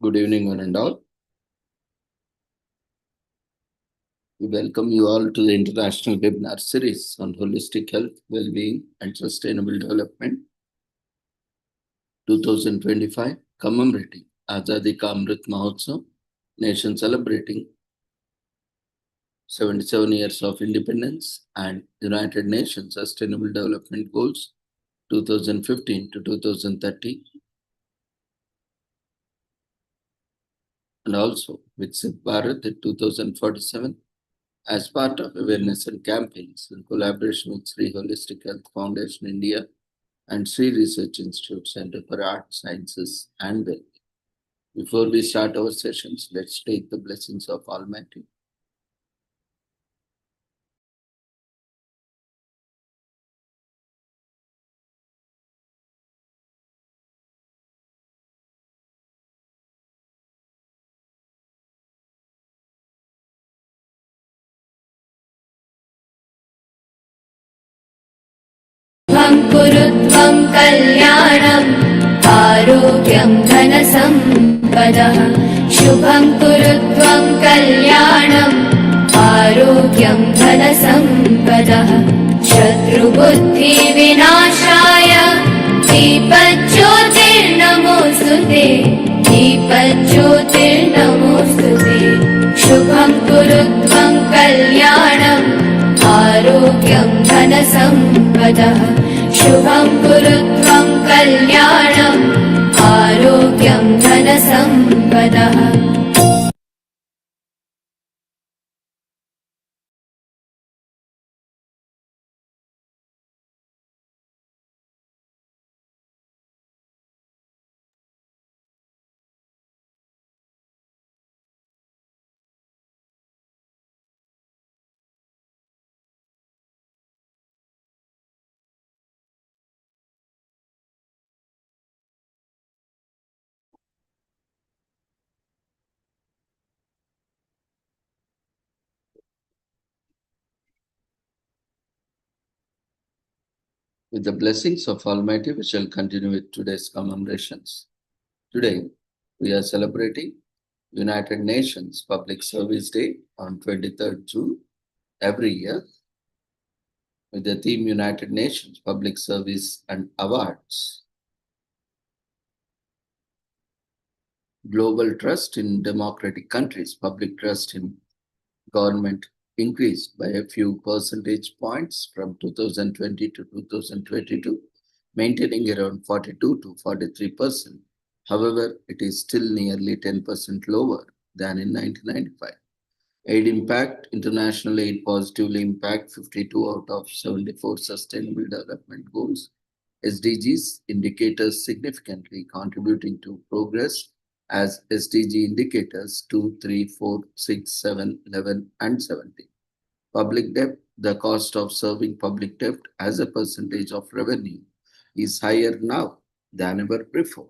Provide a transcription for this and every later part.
Good evening, one and all. We welcome you all to the International Webinar Series on Holistic Health, Well-being and Sustainable Development 2025, commemorating Azadi Ka Amrit Mahotsav, nation celebrating 77 years of independence and United Nations Sustainable Development Goals 2015 to 2030, and also Viksit Bharat in 2047. As part of awareness and campaigns in collaboration with Sri Holistic Health Foundation India and Sri Research Institute Center for Art, Sciences and Wellbeing. Before we start our sessions, let's take the blessings of Almighty. कुरुत्वं कल्याणम् आरोग्यं धनसम्पदः शुभं कुरुत्वं कल्याणम् आरोग्यं धनसम्पदः शत्रुबुद्धिविनाशाय दीपज्योतिर्नमोऽस्तुते दीपज्योतिर्नमोऽस्तुते शुभं कुरुत्वं कल्याणम् आरोग्यं धनसम्पदः शुभं कुरुत्वं कल्याणम् आरोग्यं धनसम्पदः. With the blessings of Almighty, we shall continue with today's commemorations. Today, we are celebrating United Nations Public Service Day on 23rd June every year with the theme United Nations Public Service and Awards. Global trust in democratic countries, public trust in government increased by a few percentage points from 2020 to 2022, maintaining around 42 to 43%. However, it is still nearly 10% lower than in 1995. Aid impact, international aid positively impact 52 out of 74 Sustainable Development Goals, SDGs indicators significantly contributing to progress as SDG indicators 2, 3, 4, 6, 7, 11, and 17. Public debt, the cost of serving public debt as a percentage of revenue is higher now than ever before.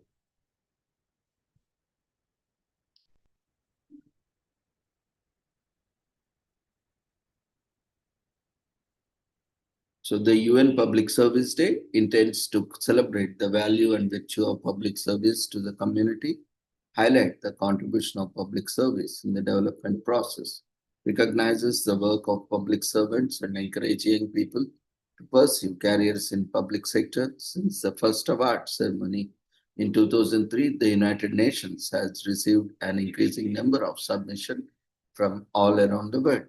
So the UN Public Service Day intends to celebrate the value and virtue of public service to the community, highlight the contribution of public service in the development process, recognizes the work of public servants and encourage young people to pursue careers in public sector. Since the first award ceremony in 2003, the United Nations has received an increasing number of submissions from all around the world.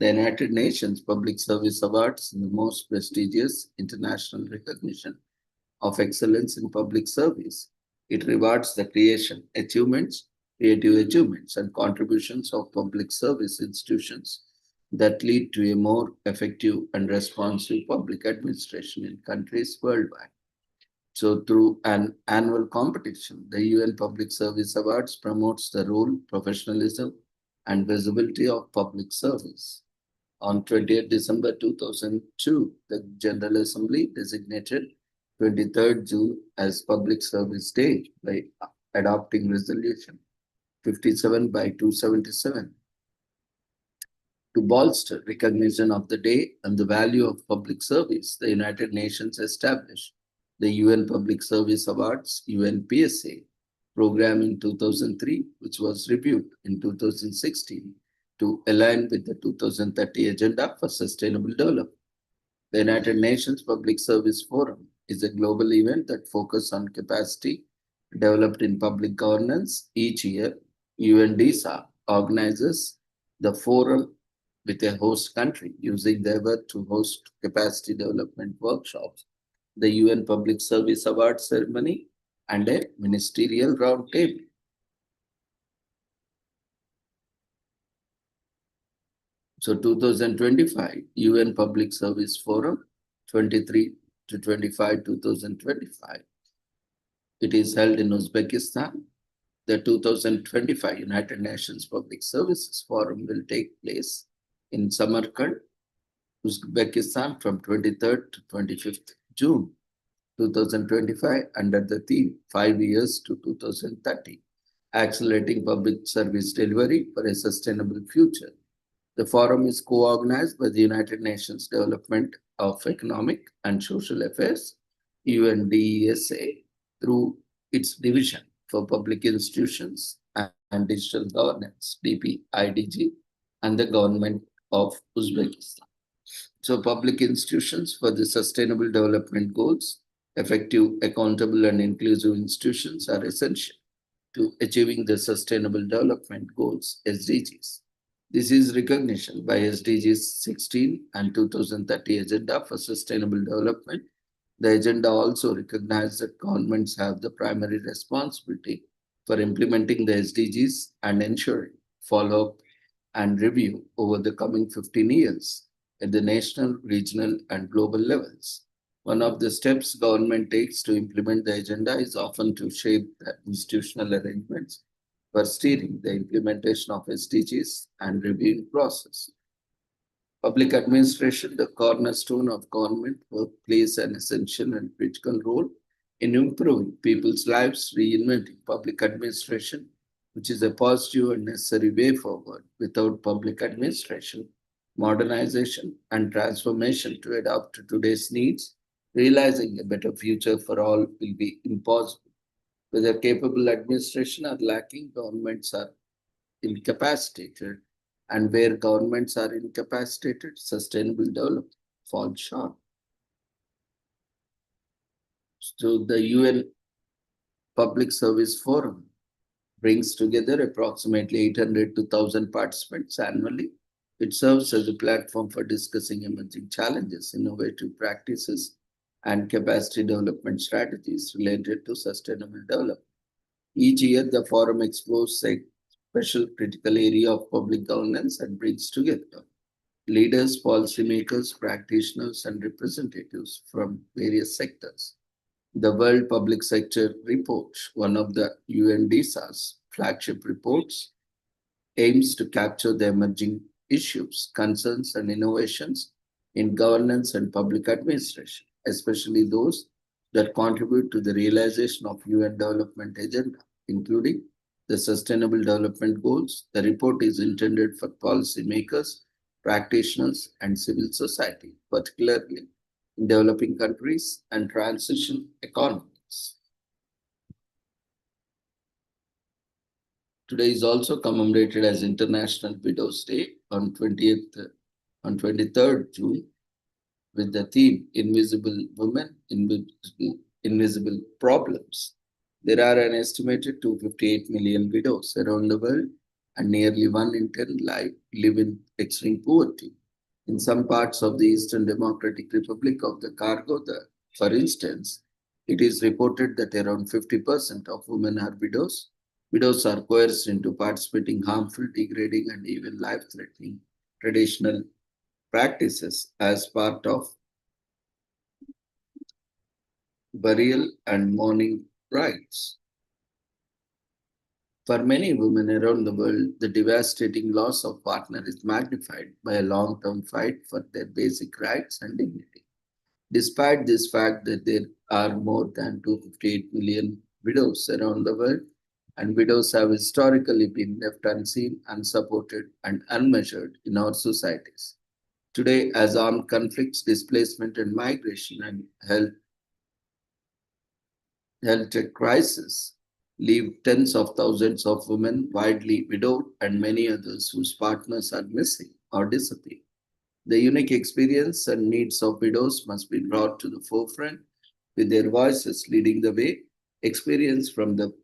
The United Nations Public Service Awards, the most prestigious international recognition of excellence in public service. It rewards the creative achievements, and contributions of public service institutions that lead to a more effective and responsive public administration in countries worldwide. So, through an annual competition, the UN Public Service Awards promotes the role, professionalism, and visibility of public service. On 20th December 2002, the General Assembly designated 23rd June as Public Service Day by adopting Resolution 57 by 277. To bolster recognition of the day and the value of public service, the United Nations established the UN Public Service Awards, UNPSA, program in 2003, which was reviewed in 2016 to align with the 2030 Agenda for Sustainable Development. The United Nations Public Service Forum is a global event that focuses on capacity developed in public governance. Each year, UNDSA organizes the forum with a host country using the effort to host capacity development workshops, the UN Public Service Award ceremony, and a ministerial roundtable. So 2025 UN Public Service Forum 23 to 25 2025. It is held in Uzbekistan. The 2025 United Nations Public Services Forum will take place in Samarkand, Uzbekistan from 23rd to 25th June 2025 under the theme 5 years to 2030, accelerating public service delivery for a sustainable future. The forum is co-organized by the United Nations Development of Economic and Social Affairs, UNDESA, through its Division for Public Institutions and Digital Governance, DPIDG, and the Government of Uzbekistan. So public institutions for the Sustainable Development Goals, effective, accountable, and inclusive institutions are essential to achieving the Sustainable Development Goals, SDGs. This is recognition by SDGs 16 and 2030 Agenda for Sustainable Development. The agenda also recognizes that governments have the primary responsibility for implementing the SDGs and ensuring follow-up and review over the coming 15 years at the national, regional, and global levels. One of the steps government takes to implement the agenda is often to shape the institutional arrangements for steering the implementation of SDGs and reviewing process. Public administration, the cornerstone of government work, plays an essential and critical role in improving people's lives, reinventing public administration, which is a positive and necessary way forward. Without public administration, modernization, and transformation to adapt to today's needs, realizing a better future for all will be impossible. Whether capable administration are lacking, governments are incapacitated, and where governments are incapacitated, sustainable development falls short. So the UN Public Service Forum brings together approximately 800 to 1,000 participants annually. It serves as a platform for discussing emerging challenges, innovative practices, and capacity development strategies related to sustainable development. Each year, the forum explores a special critical area of public governance and brings together leaders, policymakers, practitioners, and representatives from various sectors. The World Public Sector Report, one of the UNDSA's flagship reports, aims to capture the emerging issues, concerns, and innovations in governance and public administration, especially those that contribute to the realization of UN Development Agenda, including the Sustainable Development Goals. The report is intended for policymakers, practitioners, and civil society, particularly in developing countries and transition economies. Today is also commemorated as International Widows' Day on 23rd June, with the theme Invisible Women, Invisible Problems. There are an estimated 258 million widows around the world, and nearly 1 in 10 live live in extreme poverty. In some parts of the Eastern Democratic Republic of the Congo, for instance, it is reported that around 50% of women are widows. Widows are coerced into participating harmful, degrading, and even life-threatening traditional practices as part of burial and mourning rites. For many women around the world, the devastating loss of partner is magnified by a long-term fight for their basic rights and dignity. Despite this fact that there are more than 258 million widows around the world, and widows have historically been left unseen, unsupported, and unmeasured in our societies. Today, as armed conflicts, displacement, and migration and health crisis leave tens of thousands of women widely widowed and many others whose partners are missing or disappear. The unique experience and needs of widows must be brought to the forefront, with their voices leading the way. Experience from the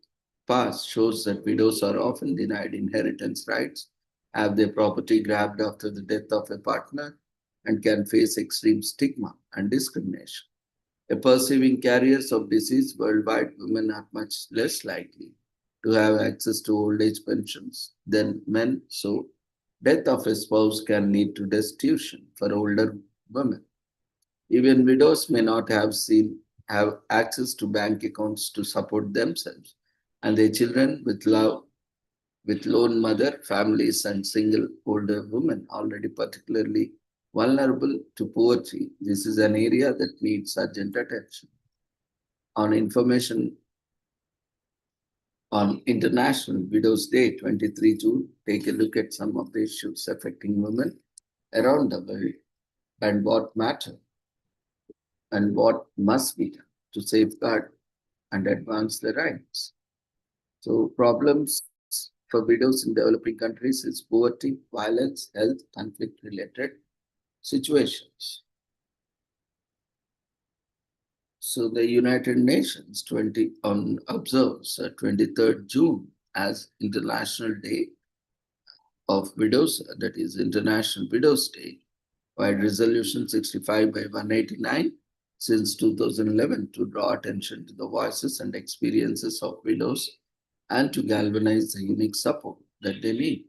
past shows that widows are often denied inheritance rights, have their property grabbed after the death of a partner, and can face extreme stigma and discrimination. Perceiving carriers of disease worldwide, women are much less likely to have access to old age pensions than men, so death of a spouse can lead to destitution for older women. Even widows may not have access to bank accounts to support themselves and their children with lone mother families and single older women already particularly vulnerable to poverty. This is an area that needs urgent attention. On information on International Widows Day, 23 June, take a look at some of the issues affecting women around the world and what matter and what must be done to safeguard and advance their rights. So problems for widows in developing countries is poverty, violence, health, conflict-related situations. So the United Nations observes 23rd June as International Day of Widows, that is International Widows Day, while Resolution 65 by 189 since 2011 to draw attention to the voices and experiences of widows and to galvanize the unique support that they need.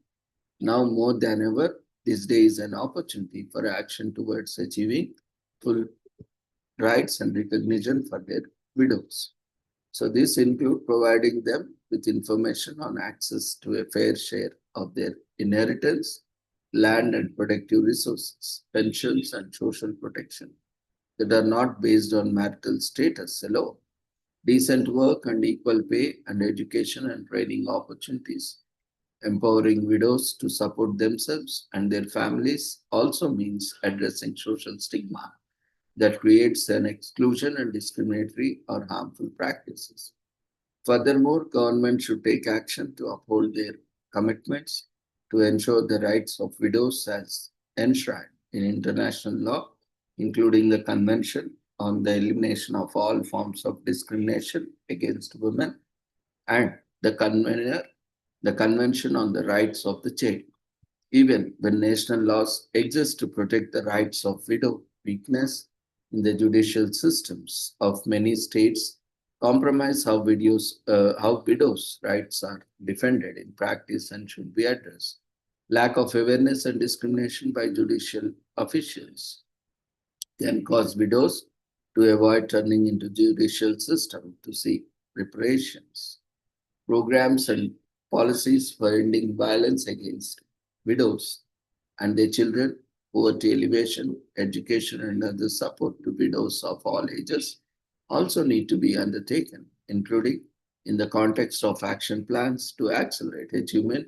Now more than ever, this day is an opportunity for action towards achieving full rights and recognition for their widows. So this includes providing them with information on access to a fair share of their inheritance, land and productive resources, pensions and social protection that are not based on marital status alone. Decent work and equal pay and education and training opportunities. Empowering widows to support themselves and their families also means addressing social stigma that creates an exclusion and discriminatory or harmful practices. Furthermore, government should take action to uphold their commitments to ensure the rights of widows as enshrined in international law, including the Convention on the Elimination of All Forms of Discrimination against Women and the Convention on the Rights of the Child. Even when national laws exist to protect the rights of widow, weakness in the judicial systems of many states compromise how widows' rights are defended in practice and should be addressed. Lack of awareness and discrimination by judicial officials can cause widows to avoid turning into judicial system to seek reparations. Programs and policies for ending violence against widows and their children, poverty alleviation, education, and other support to widows of all ages also need to be undertaken, including in the context of action plans to accelerate achievement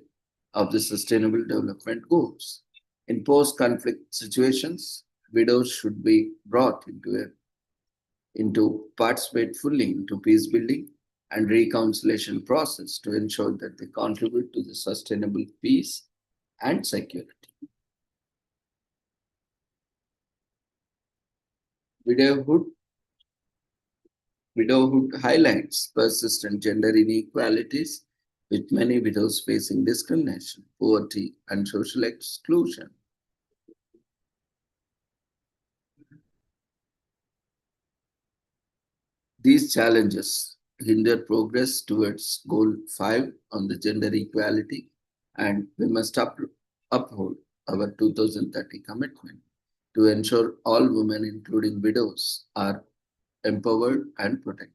of the Sustainable Development Goals. In post-conflict situations, widows should be brought into participate fully into peace building and reconciliation process to ensure that they contribute to the sustainable peace and security. Widowhood, widowhood highlights persistent gender inequalities with many widows facing discrimination, poverty, and social exclusion. These challenges hinder progress towards Goal 5 on the gender equality, and we must uphold our 2030 commitment to ensure all women, including widows, are empowered and protected.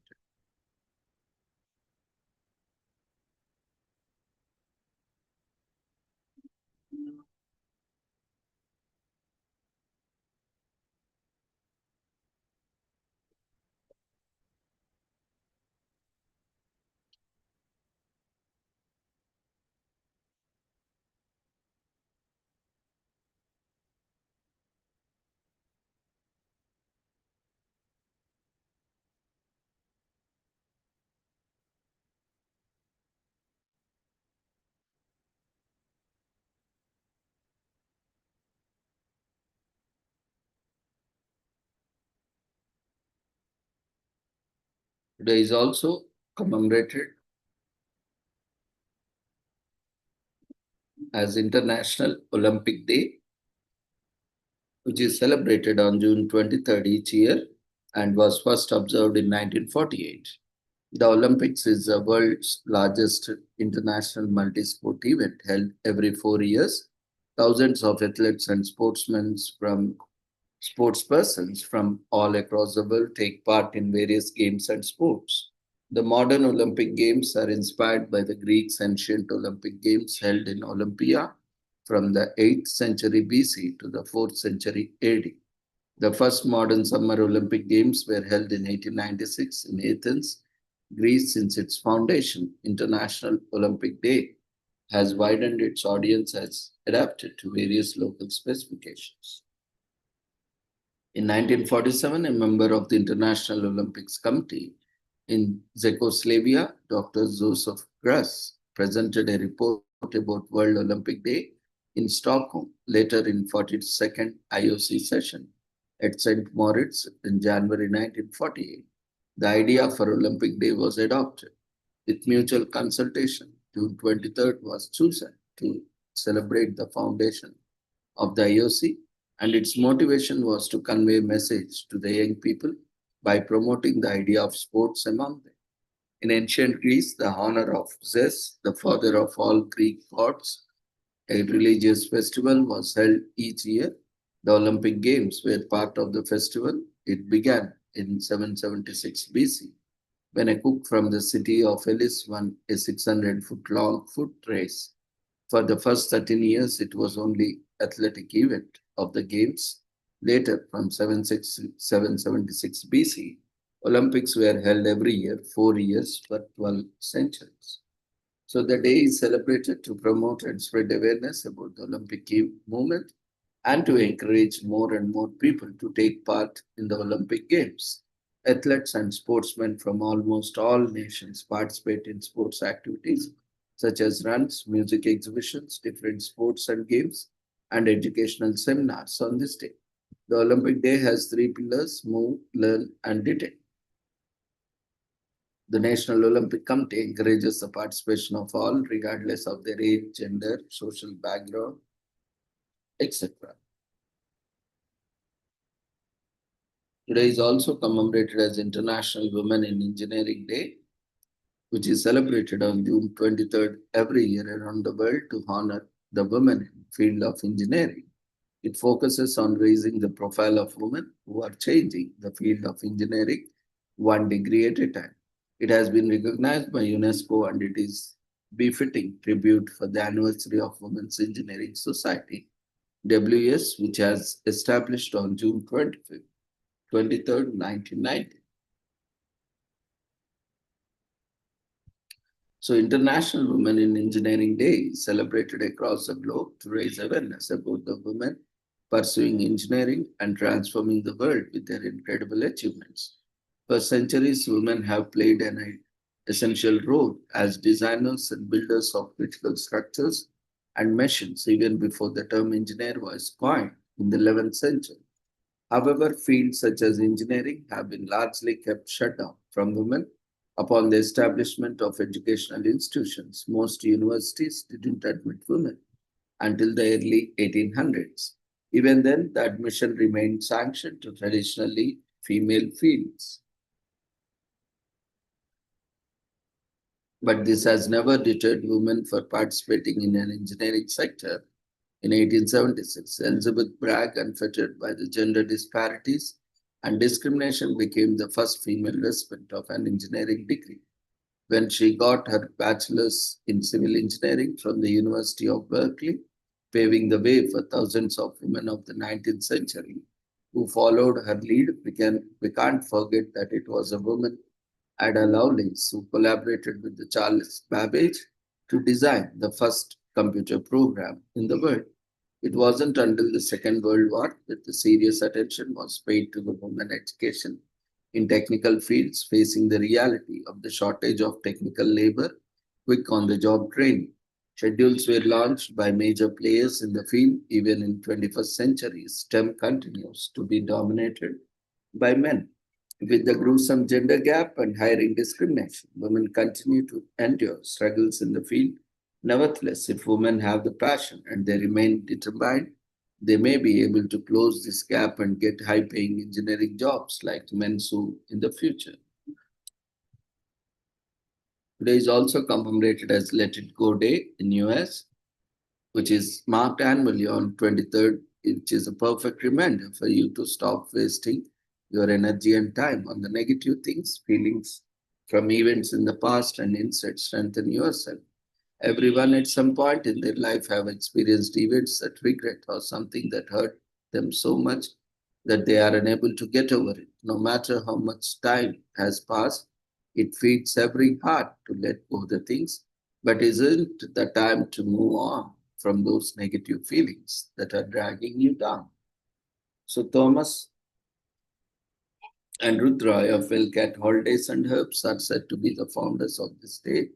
Today is also commemorated as International Olympic Day, which is celebrated on June 23rd each year and was first observed in 1948. The Olympics is the world's largest international multi-sport event held every 4 years. Thousands of athletes and sportspersons from all across the world take part in various games and sports. The modern Olympic Games are inspired by the Greeks' ancient Olympic Games held in Olympia from the 8th century BC to the 4th century AD. The first modern Summer Olympic Games were held in 1896 in Athens, Greece. Since its foundation. International Olympic Day has widened its audience as adapted to various local specifications. In 1947, a member of the International Olympics Committee in Czechoslovakia, Dr. Joseph Grass, presented a report about World Olympic Day in Stockholm, later in 42nd IOC session at St. Moritz in January 1948. The idea for Olympic Day was adopted. With mutual consultation, June 23rd was chosen to celebrate the foundation of the IOC, and its motivation was to convey a message to the young people by promoting the idea of sports among them. In ancient Greece, the honor of Zeus, the father of all Greek gods, a religious festival was held each year. The Olympic Games were part of the festival. It began in 776 BC when a cook from the city of Elis won a 600-foot long foot race. For the first 13 years, it was only athletic event of the games. Later, from 776 BC, Olympics were held every year, 4 years for 12 centuries. So the day is celebrated to promote and spread awareness about the Olympic movement and to encourage more and more people to take part in the Olympic Games. Athletes and sportsmen from almost all nations participate in sports activities such as runs, music exhibitions, different sports and games, and educational seminars on this day. The Olympic Day has three pillars: move, learn, and detect. The National Olympic Committee encourages the participation of all, regardless of their age, gender, social background, etc. Today is also commemorated as International Women in Engineering Day, which is celebrated on June 23rd every year around the world to honor the women in the field of engineering. It focuses on raising the profile of women who are changing the field of engineering one degree at a time. It has been recognized by UNESCO and it is befitting tribute for the anniversary of Women's Engineering Society, WS, which has established on June 25th, 23rd, 1990. So International Women in Engineering Day is celebrated across the globe to raise awareness about the women pursuing engineering and transforming the world with their incredible achievements. For centuries, women have played an essential role as designers and builders of critical structures and machines even before the term engineer was coined in the 11th century. However, fields such as engineering have been largely kept shut down from women. Upon the establishment of educational institutions, most universities didn't admit women until the early 1800s. Even then, the admission remained sanctioned to traditionally female fields. But this has never deterred women from participating in an engineering sector. In 1876, Elizabeth Bragg, unfettered by the gender disparities and discrimination, became the first female recipient of an engineering degree. When she got her bachelor's in civil engineering from the University of Berkeley, paving the way for thousands of women of the 19th century who followed her lead. We can't forget that it was a woman, Ada Lovelace, who collaborated with the Charles Babbage to design the first computer program in the world. It wasn't until the Second World War that the serious attention was paid to the women education in technical fields, facing the reality of the shortage of technical labor, quick on-the-job training. Schedules were launched by major players in the field. Even in 21st century, STEM continues to be dominated by men. With the gruesome gender gap and hiring discrimination, women continue to endure struggles in the field. Nevertheless, if women have the passion and they remain determined, they may be able to close this gap and get high paying engineering jobs like men do in the future. Today is also commemorated as Let It Go Day in US, which is marked annually on 23rd, which is a perfect reminder for you to stop wasting your energy and time on the negative things, feelings from events in the past, and instead strengthen yourself. Everyone at some point in their life have experienced events that regret or something that hurt them so much that they are unable to get over it. No matter how much time has passed, it feeds every heart to let go of the things, but isn't the time to move on from those negative feelings that are dragging you down. So Thomas and Ruth Roy of Wellcat Holidays and Herbs are said to be the founders of this day.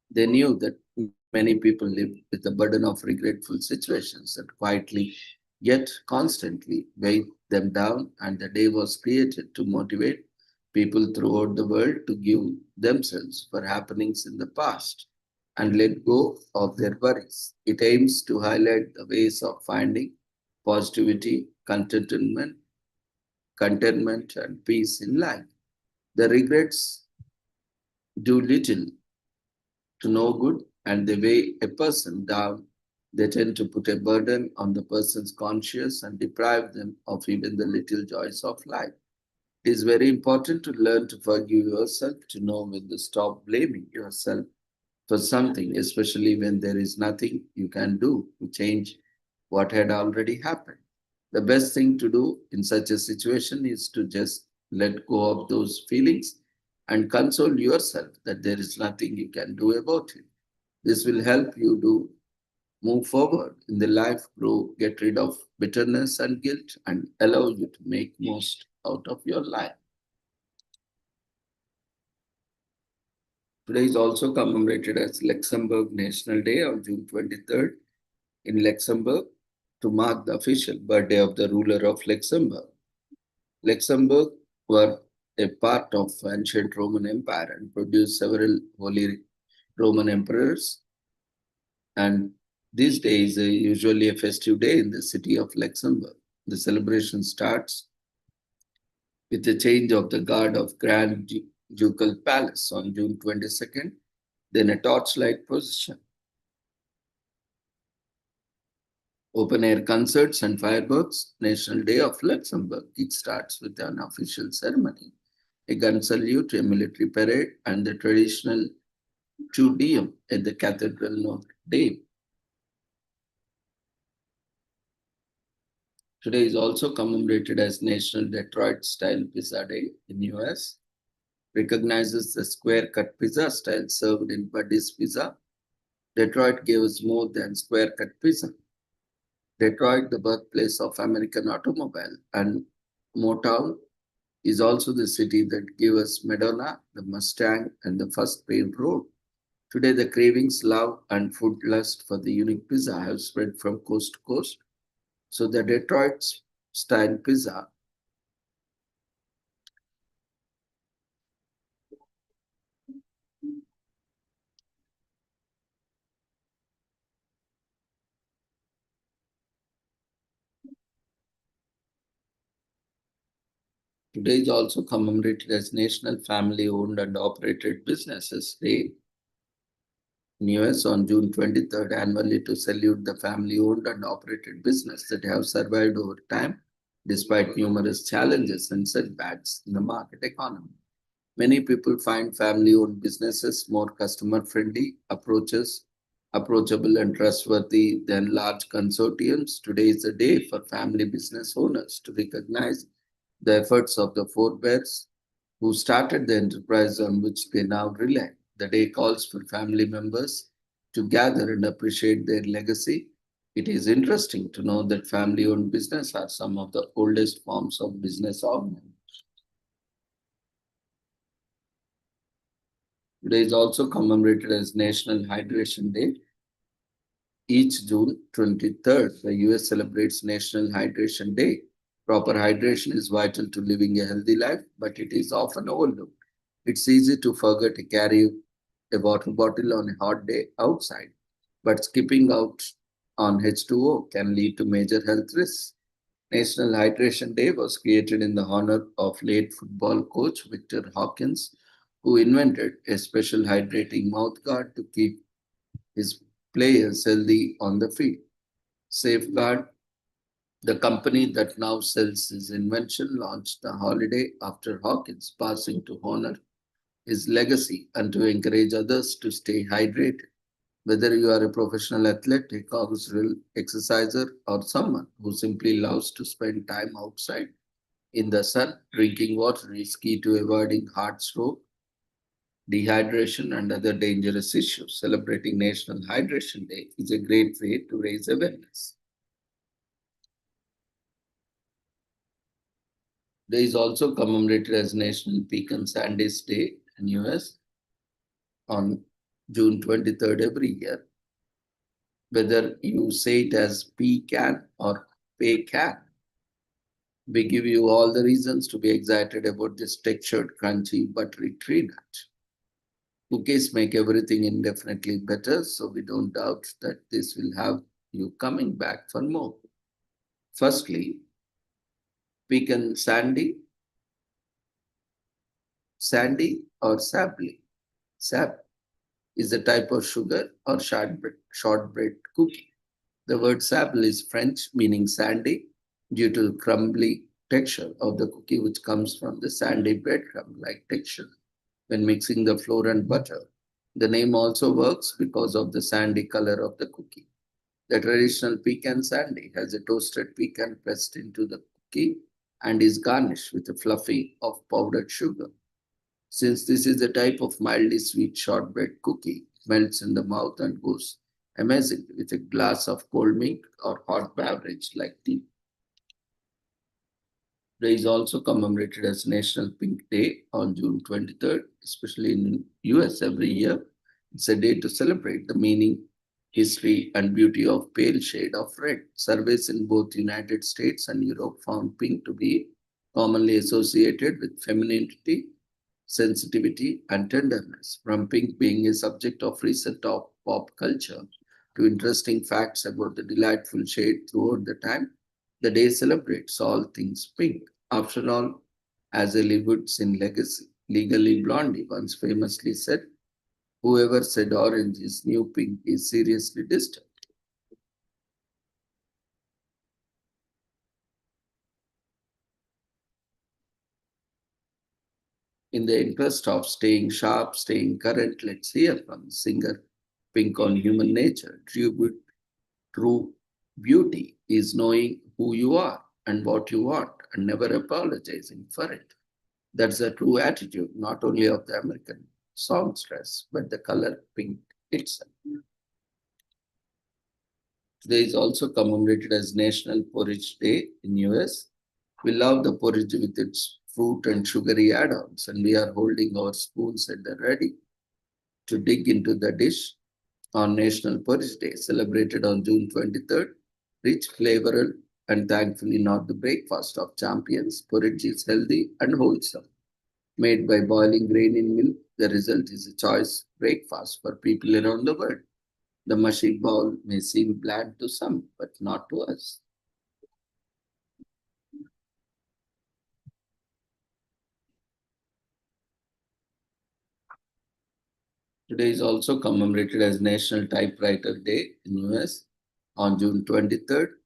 They knew that many people live with the burden of regretful situations that quietly yet constantly weigh them down, and the day was created to motivate people throughout the world to give themselves for happenings in the past and let go of their worries. It aims to highlight the ways of finding positivity, contentment, and peace in life. The regrets do little to no good and they weigh a person down. They tend to put a burden on the person's conscience and deprive them of even the little joys of life. It is very important to learn to forgive yourself, to know when to stop blaming yourself for something, especially when there is nothing you can do to change what had already happened. The best thing to do in such a situation is to just let go of those feelings and console yourself that there is nothing you can do about it. This will help you to move forward in the life, grow, get rid of bitterness and guilt, and allow you to make most out of your life. Today is also commemorated as Luxembourg National Day on June 23rd in Luxembourg to mark the official birthday of the ruler of Luxembourg. Luxembourg were a part of ancient Roman Empire and produced several holy Roman emperors. And this day is usually a festive day in the city of Luxembourg. The celebration starts with the change of the guard of Grand Ducal Palace on June 22nd, then a torchlight procession, open air concerts and fireworks. National Day of Luxembourg. It starts with an official ceremony, a gun salute, a military parade, and the traditional Te Deum at the Cathedral Notre Dame. Today is also commemorated as National Detroit Style Pizza Day in US. Recognizes the square cut pizza style served in Buddy's Pizza. Detroit gave us more than square cut pizza. Detroit, the birthplace of American automobile and Motown, is also the city that gave us Madonna, the Mustang, and the first paved road. Today, the cravings, love, and food lust for the unique pizza have spread from coast to coast. So the Detroit style pizza today is also commemorated as National Family Owned and Operated Businesses Day in US on June 23rd annually to salute the family owned and operated business that have survived over time despite numerous challenges and setbacks in the market economy. Many people find family owned businesses more customer friendly, approachable and trustworthy than large consortiums. Today is the day for family business owners to recognize the efforts of the forebears who started the enterprise on which they now rely. The day calls for family members to gather and appreciate their legacy. It is interesting to know that family owned business are some of the oldest forms of business organization. Today is also commemorated as National Hydration Day. Each June 23rd, the US celebrates National Hydration Day. Proper hydration is vital to living a healthy life, but it is often overlooked. It's easy to forget to carry a water bottle on a hot day outside, but skipping out on H2O can lead to major health risks. National Hydration Day was created in the honor of late football coach Victor Hawkins, who invented a special hydrating mouthguard to keep his players healthy on the field. Safeguard, the company that now sells his invention, launched the holiday after Hawkins' passing to honor his legacy and to encourage others to stay hydrated. Whether you are a professional athlete, a casual exerciser, or someone who simply loves to spend time outside in the sun, drinking water is key to avoiding heart stroke, dehydration, and other dangerous issues. Celebrating National Hydration Day is a great way to raise awareness. Day is also commemorated as National Pecan Sandies Day in US on June 23rd every year. Whether you say it as pecan or pecan, we give you all the reasons to be excited about this textured, crunchy, buttery tree nut. Cookies make everything indefinitely better, so we don't doubt that this will have you coming back for more. Firstly, pecan sandy or sapling. Sap is a type of sugar or shortbread cookie. The word sable is French, meaning sandy, due to the crumbly texture of the cookie, which comes from the sandy breadcrumb-like texture when mixing the flour and butter. The name also works because of the sandy color of the cookie. The traditional pecan sandy has a toasted pecan pressed into the cookie and is garnished with a fluffy of powdered sugar. Since this is a type of mildly sweet shortbread cookie, it melts in the mouth and goes amazing with a glass of cold milk or hot beverage like tea. Day is also commemorated as National Pink Day on June 23rd, especially in US every year. It's a day to celebrate the meaning, history, and beauty of pale shade of red. Surveys in both United States and Europe found pink to be commonly associated with femininity, sensitivity, and tenderness. From pink being a subject of recent pop culture to interesting facts about the delightful shade throughout the time, the day celebrates all things pink. After all, as Elijah Wood's in Legacy, Legally Blondie once famously said, whoever said orange is new pink is seriously distant. In the interest of staying sharp, staying current, let's hear from singer Pink on human nature. True beauty is knowing who you are and what you want and never apologizing for it. That's the true attitude, not only of the American songstress, but the color pink itself. Today is also commemorated as National Porridge Day in US. We love the porridge with its fruit and sugary add-ons, and we are holding our spoons at the ready to dig into the dish on National Porridge Day, celebrated on June 23rd. Rich, flavoral, and thankfully not the breakfast of champions, porridge is healthy and wholesome. Made by boiling grain in milk, the result is a choice breakfast for people around the world. The mushy bowl may seem bland to some, but not to us. Today is also commemorated as National Typewriter Day in US on June 23rd.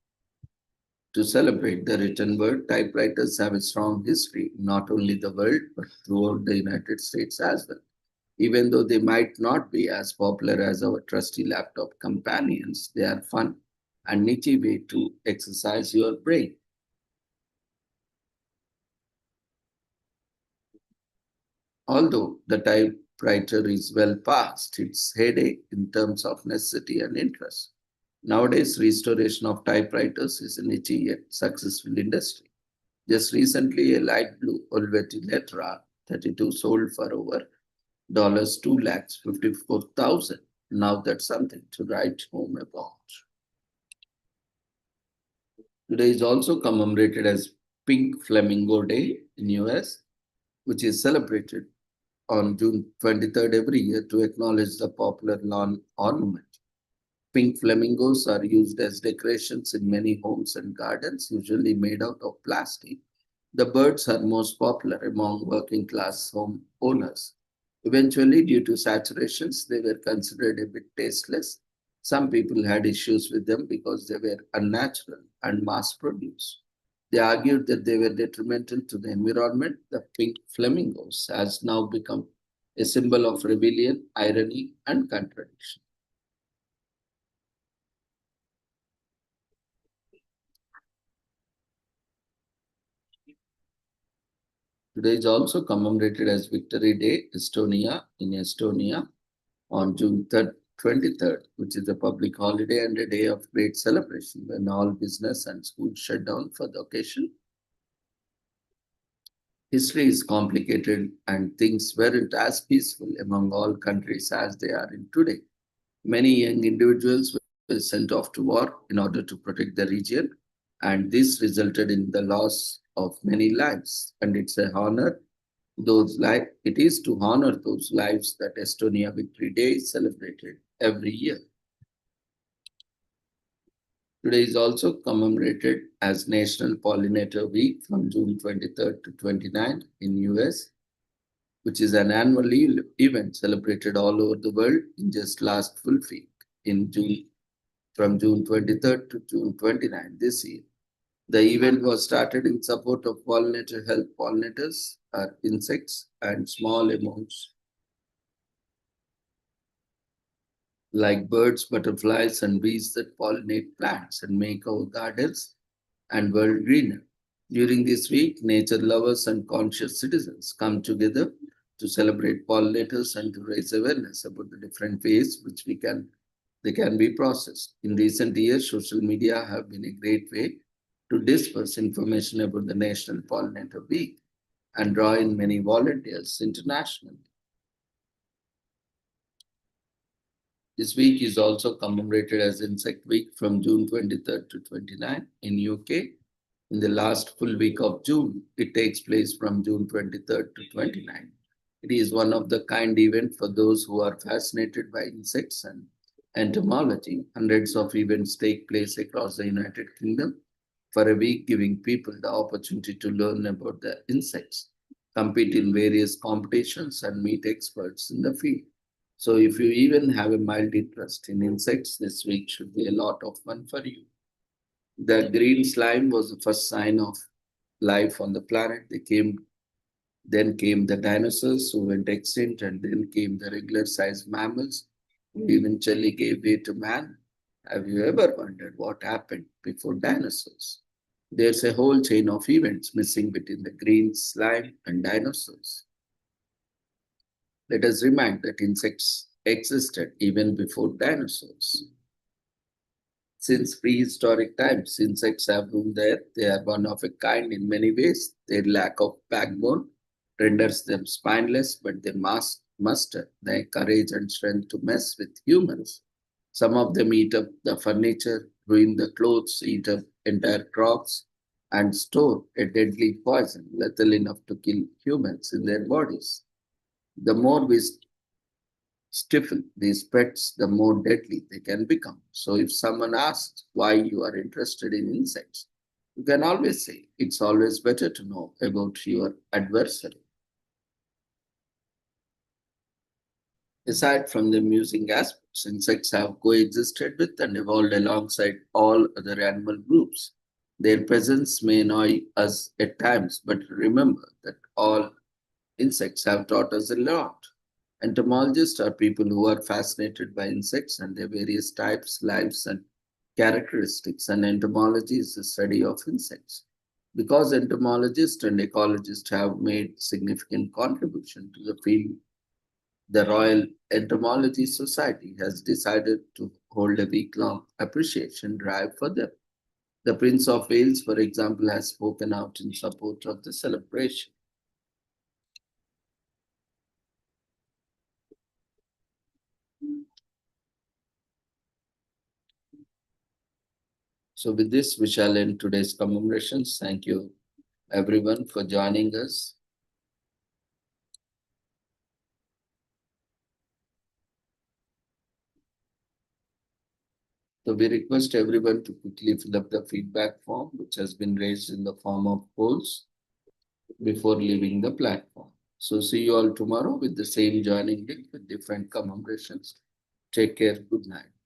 To celebrate the written word, typewriters have a strong history, not only the world, but throughout the United States as well. Even though they might not be as popular as our trusty laptop companions, they are fun and nifty way to exercise your brain. Although the typewriter is well past its heyday in terms of necessity and interest, nowadays restoration of typewriters is a niche yet successful industry. Just recently, a light blue Olivetti Letra 32 sold for over $2,54,000. Now that's something to write home about. Today is also commemorated as Pink Flamingo Day in US, which is celebrated on June 23rd every year to acknowledge the popular lawn ornament. Pink flamingos are used as decorations in many homes and gardens, usually made out of plastic. The birds are most popular among working class home owners. Eventually, due to saturations, they were considered a bit tasteless. Some people had issues with them because they were unnatural and mass produced. They argued that they were detrimental to the environment. The pink flamingos has now become a symbol of rebellion, irony, and contradiction. Today is also commemorated as Victory Day, Estonia, in Estonia, on June 23rd, which is a public holiday and a day of great celebration when all business and schools shut down for the occasion. History is complicated and things weren't as peaceful among all countries as they are in today. Many young individuals were sent off to war in order to protect the region, and this resulted in the loss of many lives. And it's a honor it is to honor those lives that Estonia Victory Day is celebrated every year. Today is also commemorated as National Pollinator Week from June 23rd to 29th in US, which is an annual event celebrated all over the world in just last full week in June from June 23rd to June 29th this year. The event was started in support of pollinator health. Pollinators are insects and small amounts like birds, butterflies, and bees that pollinate plants and make our gardens and world greener. During this week, nature lovers and conscious citizens come together to celebrate pollinators and to raise awareness about the different ways which they can be processed. In recent years, social media have been a great way to disperse information about the National Pollinator Week and draw in many volunteers internationally. This week is also commemorated as Insect Week from June 23rd to 29th in UK. In the last full week of June, it takes place from June 23rd to 29th. It is one of the kind event for those who are fascinated by insects and entomology. Hundreds of events take place across the United Kingdom for a week, giving people the opportunity to learn about the insects, compete in various competitions, and meet experts in the field. So if you even have a mild interest in insects, this week should be a lot of fun for you. The green slime was the first sign of life on the planet. Then came the dinosaurs who went extinct, and then came the regular sized mammals who eventually gave way to man. Have you ever wondered what happened before dinosaurs? There's a whole chain of events missing between the green slime and dinosaurs. Let us remind that insects existed even before dinosaurs. Since prehistoric times, insects have ruled the earth. They are one of a kind in many ways. Their lack of backbone renders them spineless, but they must muster their courage and strength to mess with humans. Some of them eat up the furniture, ruin the clothes, eat up entire crops, and store a deadly poison, lethal enough to kill humans in their bodies. The more we stifle these pets, the more deadly they can become. So if someone asks why you are interested in insects, you can always say, it's always better to know about your adversary. Aside from the amusing aspects, insects have coexisted with and evolved alongside all other animal groups. Their presence may annoy us at times, but remember that all insects have taught us a lot. Entomologists are people who are fascinated by insects and their various types, lives, and characteristics, and entomology is the study of insects. Because entomologists and ecologists have made significant contribution to the field, the Royal Entomology Society has decided to hold a week-long appreciation drive for them. The Prince of Wales, for example, has spoken out in support of the celebration. So with this, we shall end today's commemorations. Thank you everyone for joining us. So we request everyone to quickly fill up the feedback form, which has been raised in the form of polls before leaving the platform. So see you all tomorrow with the same joining link with different commemorations. Take care. Good night.